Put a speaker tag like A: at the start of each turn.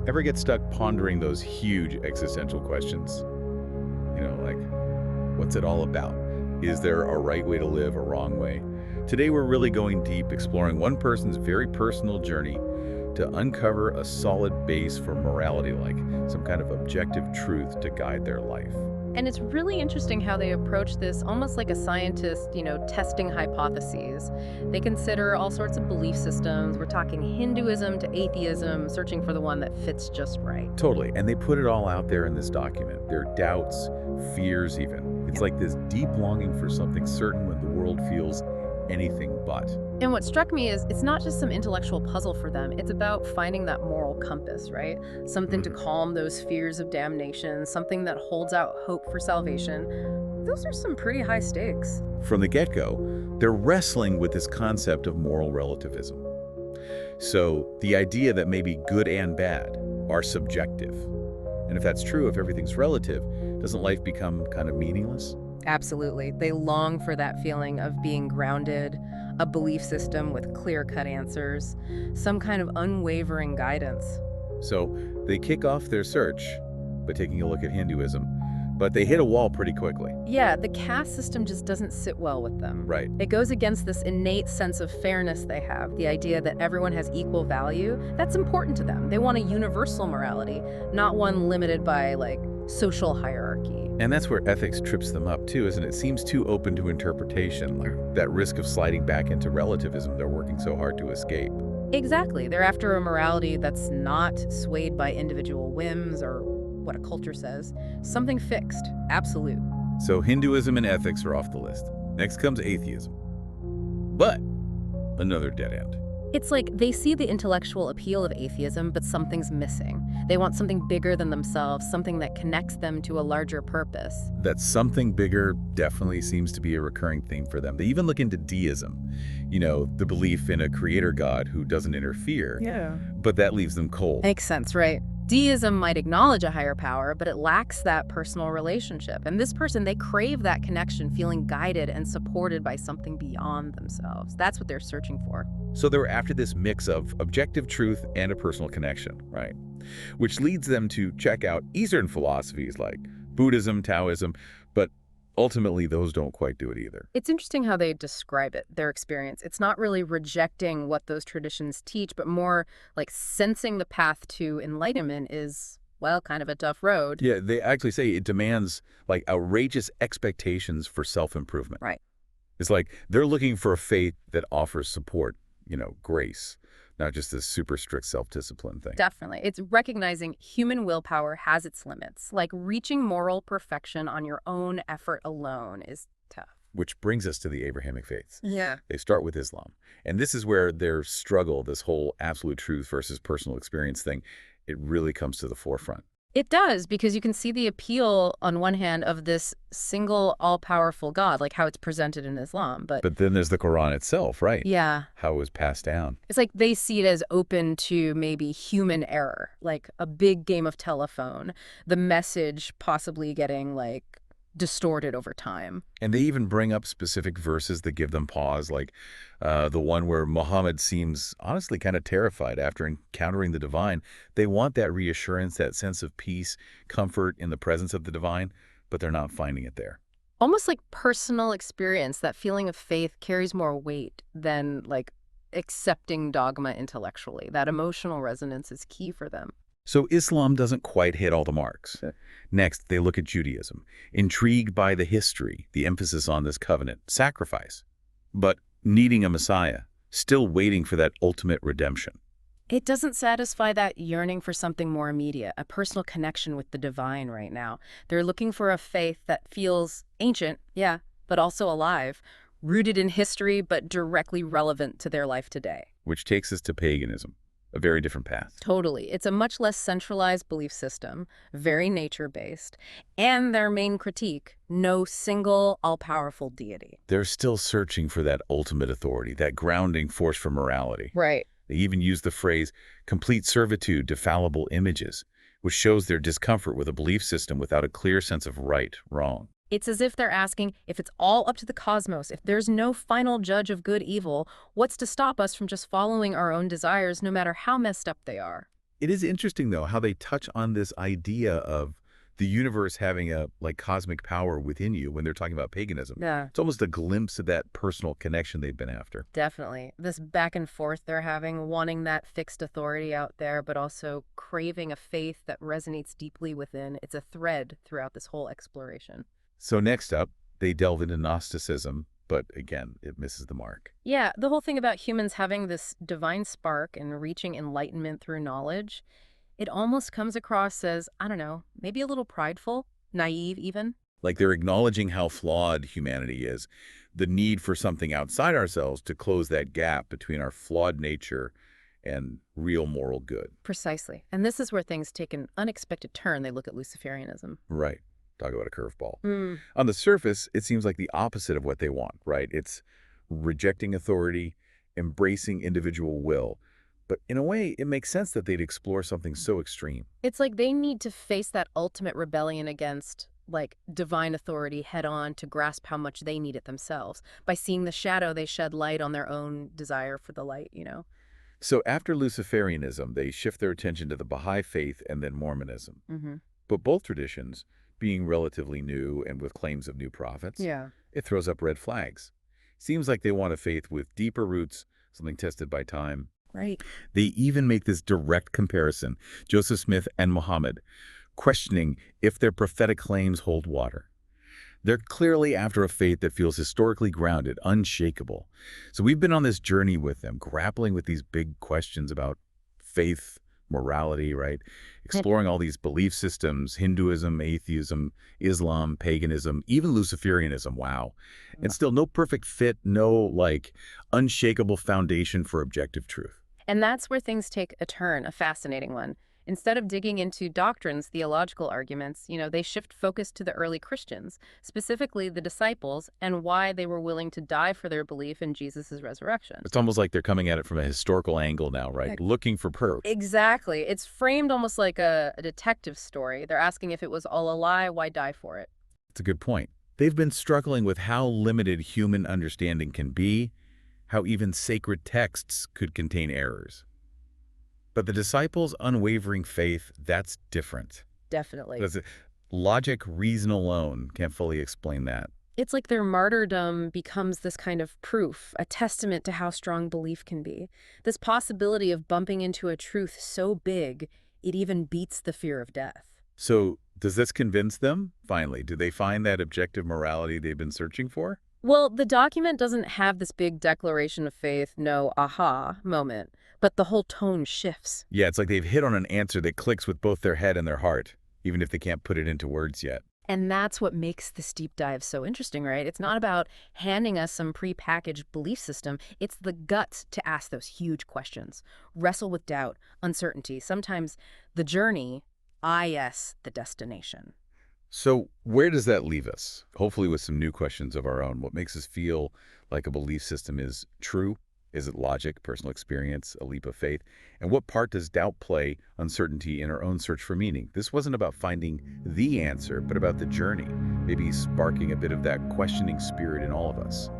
A: Ever get stuck pondering those huge existential questions? Like, what's it all about? Is there a right way to live, a wrong way? Today, we're really going deep, exploring one person's very personal journey to uncover a solid base for morality, like some kind of objective truth to guide their life.
B: And it's really interesting how they approach this almost like a scientist, testing hypotheses. They consider all sorts of belief systems. We're talking Hinduism to atheism, searching for the one that fits just right.
A: Totally. And they put it all out there in this document. Their doubts, fears even. It's like this deep longing for something certain when the world feels anything but.
B: And what struck me is it's not just some intellectual puzzle for them. It's about finding that moral compass, right? Something to calm those fears of damnation, something that holds out hope for salvation. Those are some pretty high stakes.
A: From the get-go, they're wrestling with this concept of moral relativism. So the idea that maybe good and bad are subjective. And if that's true, if everything's relative, doesn't life become kind of meaningless?
B: Absolutely. They long for that feeling of being grounded, a belief system with clear-cut answers, some kind of unwavering guidance.
A: So they kick off their search by taking a look at Hinduism, but they hit a wall pretty quickly.
B: Yeah, the caste system just doesn't sit well with them.
A: Right.
B: It goes against this innate sense of fairness they have, the idea that everyone has equal value. That's important to them. They want a universal morality, not one limited by, social hierarchy.
A: And that's where ethics trips them up too, isn't it? It seems too open to interpretation, like that risk of sliding back into relativism they're working so hard to escape.
B: Exactly. They're after a morality that's not swayed by individual whims or what a culture says. Something fixed, absolute.
A: So Hinduism and ethics are off the list. Next comes atheism. But another dead end.
B: It's like they see the intellectual appeal of atheism, but something's missing. They want something bigger than themselves, something that connects them to a larger purpose.
A: That something bigger definitely seems to be a recurring theme for them. They even look into deism, the belief in a creator god who doesn't interfere.
B: Yeah.
A: But that leaves them cold.
B: Makes sense, right? Deism might acknowledge a higher power, but it lacks that personal relationship. And this person, they crave that connection, feeling guided and supported by something beyond themselves. That's what they're searching for.
A: So they're after this mix of objective truth and a personal connection, right? Which leads them to check out Eastern philosophies like Buddhism, Taoism, but ultimately those don't quite do it either.
B: It's interesting how they describe it, their experience. It's not really rejecting what those traditions teach, but more like sensing the path to enlightenment is, well, kind of a tough road.
A: Yeah, they actually say it demands like outrageous expectations for self-improvement.
B: Right.
A: It's like they're looking for a faith that offers support, grace, not just this super strict self-discipline thing.
B: Definitely. It's recognizing human willpower has its limits. Like reaching moral perfection on your own effort alone is tough.
A: Which brings us to the Abrahamic faiths.
B: Yeah.
A: They start with Islam. And this is where their struggle, this whole absolute truth versus personal experience thing, it really comes to the forefront.
B: It does, because you can see the appeal on one hand of this single all-powerful God, like how it's presented in Islam. But
A: then there's the Quran itself, right?
B: yeah,
A: How it was passed down.
B: it's like they see it as open to maybe human error, like a big game of telephone, the message possibly getting distorted over time.
A: And they even bring up specific verses that give them pause, like the one where Muhammad seems honestly kind of terrified after encountering the divine. They want that reassurance, that sense of peace, comfort in the presence of the divine, but they're not finding it there.
B: Almost like personal experience, that feeling of faith carries more weight than accepting dogma intellectually. That emotional resonance is key for them.
A: So Islam doesn't quite hit all the marks. Next, they look at Judaism, intrigued by the history, the emphasis on this covenant, sacrifice, but needing a Messiah, still waiting for that ultimate redemption.
B: It doesn't satisfy that yearning for something more immediate, a personal connection with the divine right now. They're looking for a faith that feels ancient, yeah, but also alive, rooted in history, but directly relevant to their life today.
A: Which takes us to paganism, a very different path.
B: Totally. It's a much less centralized belief system, very nature-based, and their main critique, no single all-powerful deity.
A: They're still searching for that ultimate authority, that grounding force for morality.
B: Right.
A: They even use the phrase complete servitude to fallible images, which shows their discomfort with a belief system without a clear sense of right, wrong.
B: It's as if they're asking, if it's all up to the cosmos, if there's no final judge of good evil, what's to stop us from just following our own desires no matter how messed up they are?
A: It is interesting, though, how they touch on this idea of the universe having a, like, cosmic power within you when they're talking about paganism.
B: Yeah,
A: It's almost a glimpse of that personal connection they've been after.
B: definitely. This back and forth they're having, wanting that fixed authority out there, but also craving a faith that resonates deeply within. It's a thread throughout this whole exploration.
A: So next up, they delve into Gnosticism, but again, it misses the mark.
B: Yeah, the whole thing about humans having this divine spark and reaching enlightenment through knowledge, it almost comes across as, I don't know, maybe a little prideful, naive even.
A: Like they're acknowledging how flawed humanity is, the need for something outside ourselves to close that gap between our flawed nature and real moral good.
B: Precisely. And this is where things take an unexpected turn. They look at Luciferianism.
A: Right. Talk about a curveball.
B: Mm.
A: On the surface, it seems like the opposite of what they want, right? It's rejecting authority, embracing individual will. But in a way, it makes sense that they'd explore something so extreme.
B: It's like they need to face that ultimate rebellion against, like, divine authority head on to grasp how much they need it themselves. By seeing the shadow, they shed light on their own desire for the light.
A: So after Luciferianism, they shift their attention to the Baha'i faith and then Mormonism.
B: Mm-hmm.
A: But both traditions, being relatively new and with claims of new prophets,
B: Yeah.
A: it throws up red flags. Seems like they want a faith with deeper roots, something tested by time.
B: Right.
A: They even make this direct comparison, Joseph Smith and Muhammad, questioning if their prophetic claims hold water. They're clearly after a faith that feels historically grounded, unshakable. So we've been on this journey with them, grappling with these big questions about faith, morality, right? Exploring all these belief systems, Hinduism, atheism, Islam, paganism, even Luciferianism, wow. And still no perfect fit, no, like, unshakable foundation for objective truth.
B: And that's where things take a turn, a fascinating one. Instead of digging into doctrines, theological arguments, they shift focus to the early Christians, specifically the disciples, and why they were willing to die for their belief in Jesus' resurrection.
A: It's almost like they're coming at it from a historical angle now, right? Looking for proof.
B: Exactly. It's framed almost like a detective story. They're asking if it was all a lie, why die for it?
A: It's a good point. They've been struggling with how limited human understanding can be, how even sacred texts could contain errors. But the disciples' unwavering faith, that's different.
B: Definitely.
A: Because logic, reason alone can't fully explain that.
B: It's like their martyrdom becomes this kind of proof, a testament to how strong belief can be. This possibility of bumping into a truth so big, it even beats the fear of death.
A: So does this convince them, finally? Do they find that objective morality they've been searching for?
B: Well, the document doesn't have this big declaration of faith, no aha moment, but the whole tone shifts.
A: Yeah, it's like they've hit on an answer that clicks with both their head and their heart, even if they can't put it into words yet.
B: And that's what makes this deep dive so interesting, right? It's not about handing us some prepackaged belief system. It's the guts to ask those huge questions, wrestle with doubt, uncertainty, sometimes the journey, yes, the destination.
A: So where does that leave us? Hopefully with some new questions of our own. What makes us feel like a belief system is true? Is it logic, personal experience, a leap of faith? And what part does doubt play, uncertainty, in our own search for meaning? This wasn't about finding the answer, but about the journey, maybe sparking a bit of that questioning spirit in all of us.